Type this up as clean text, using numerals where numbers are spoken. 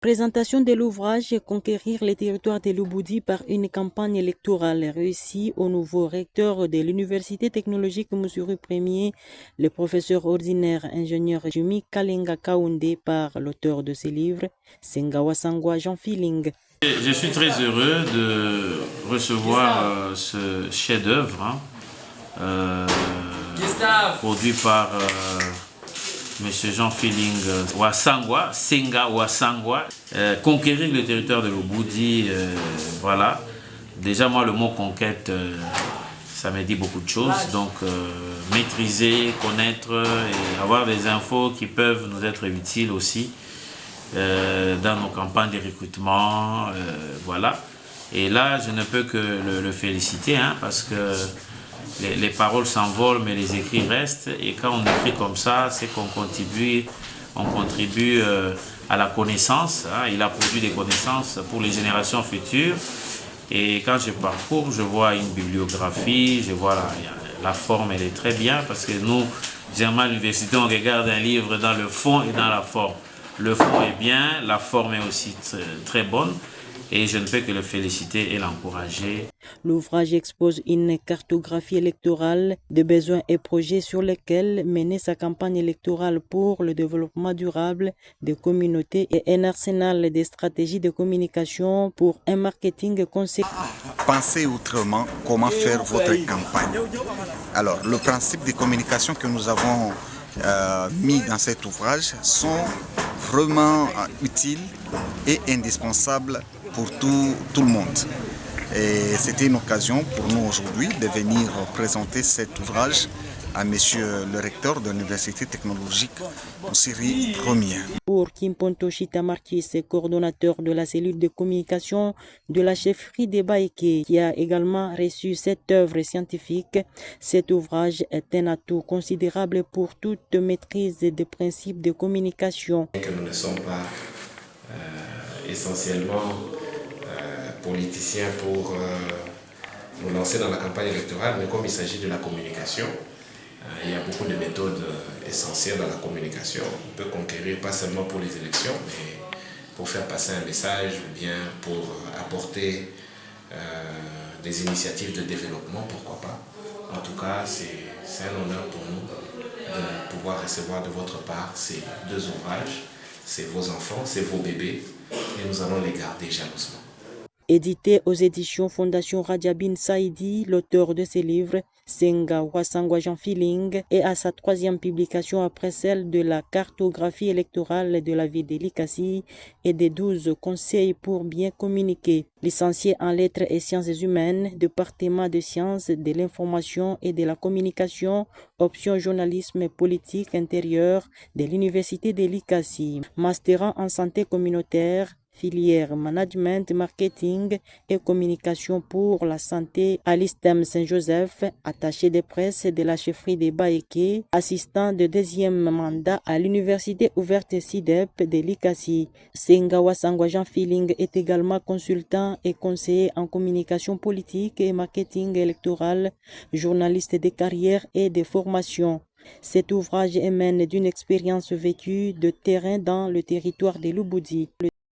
Présentation de l'ouvrage Conquérir les territoires de l'Ubudi par une campagne électorale réussie au nouveau recteur de l'Université technologique Moussuri Ier, le professeur ordinaire ingénieur Jumi Kalenga Kaoundé par l'auteur de ces livres, Sengawa Sangwa Jean Feeling. Je suis très heureux de recevoir ce chef-d'œuvre produit par Monsieur Jean Feeling Wasangwa, Senga Wasangwa, conquérir le territoire de l'Ubudi, voilà. Déjà moi le mot conquête, ça me dit beaucoup de choses, donc maîtriser, connaître et avoir des infos qui peuvent nous être utiles aussi dans nos campagnes de recrutement, voilà. Et là je ne peux que le féliciter, hein, parce que les paroles s'envolent mais les écrits restent, et quand on écrit comme ça, c'est qu'on contribue à la connaissance, hein. Il a produit des connaissances pour les générations futures, et quand je parcours, je vois une bibliographie, je vois la forme, elle est très bien, parce que nous, généralement à l'université, on regarde un livre dans le fond et dans la forme. Le fond est bien, la forme est aussi très bonne, et je ne peux que le féliciter et l'encourager. L'ouvrage expose une cartographie électorale des besoins et projets sur lesquels mener sa campagne électorale pour le développement durable des communautés et un arsenal de stratégies de communication pour un marketing conséquent. Pensez autrement comment faire votre campagne. Alors, le principe de communication que nous avons mis dans cet ouvrage sont vraiment utiles et indispensables pour tout le monde. Et c'était une occasion pour nous aujourd'hui de venir présenter cet ouvrage à monsieur le recteur de l'Université technologique Moussuri Ier. Pour Kimponto Chitamartis, coordonnateur de la cellule de communication de la chefferie de Baïké, qui a également reçu cette œuvre scientifique, cet ouvrage est un atout considérable pour toute maîtrise des principes de communication. Que nous ne sommes pas essentiellement politiciens pour nous lancer dans la campagne électorale, mais comme il s'agit de la communication, il y a beaucoup de méthodes essentielles dans la communication. On peut conquérir pas seulement pour les élections, mais pour faire passer un message ou bien pour apporter des initiatives de développement, pourquoi pas. En tout cas, c'est un honneur pour nous de pouvoir recevoir de votre part ces deux ouvrages. C'est vos enfants, c'est vos bébés, et nous allons les garder jalousement. Édité aux éditions Fondation Radiabine Saïdi, l'auteur de ces livres, Senga Wasangwa Jean Feeling, est à sa 3e publication après celle de la cartographie électorale de la ville de Likasi et des 12 conseils pour bien communiquer. Licencié en lettres et sciences humaines, département de sciences de l'information et de la communication, option journalisme politique intérieur de l'université de Likasi, masterant en santé communautaire, filière management, marketing et communication pour la santé à l'ISTEM Saint-Joseph, attaché de presse de la chefferie de Baïké, assistant de 2e mandat à l'université ouverte CIDEP de Likasi. Sengawa Sangwa Jean Feeling est également consultant et conseiller en communication politique et marketing électoral, journaliste de carrière et de formation. Cet ouvrage émane d'une expérience vécue de terrain dans le territoire de l'Ubudi.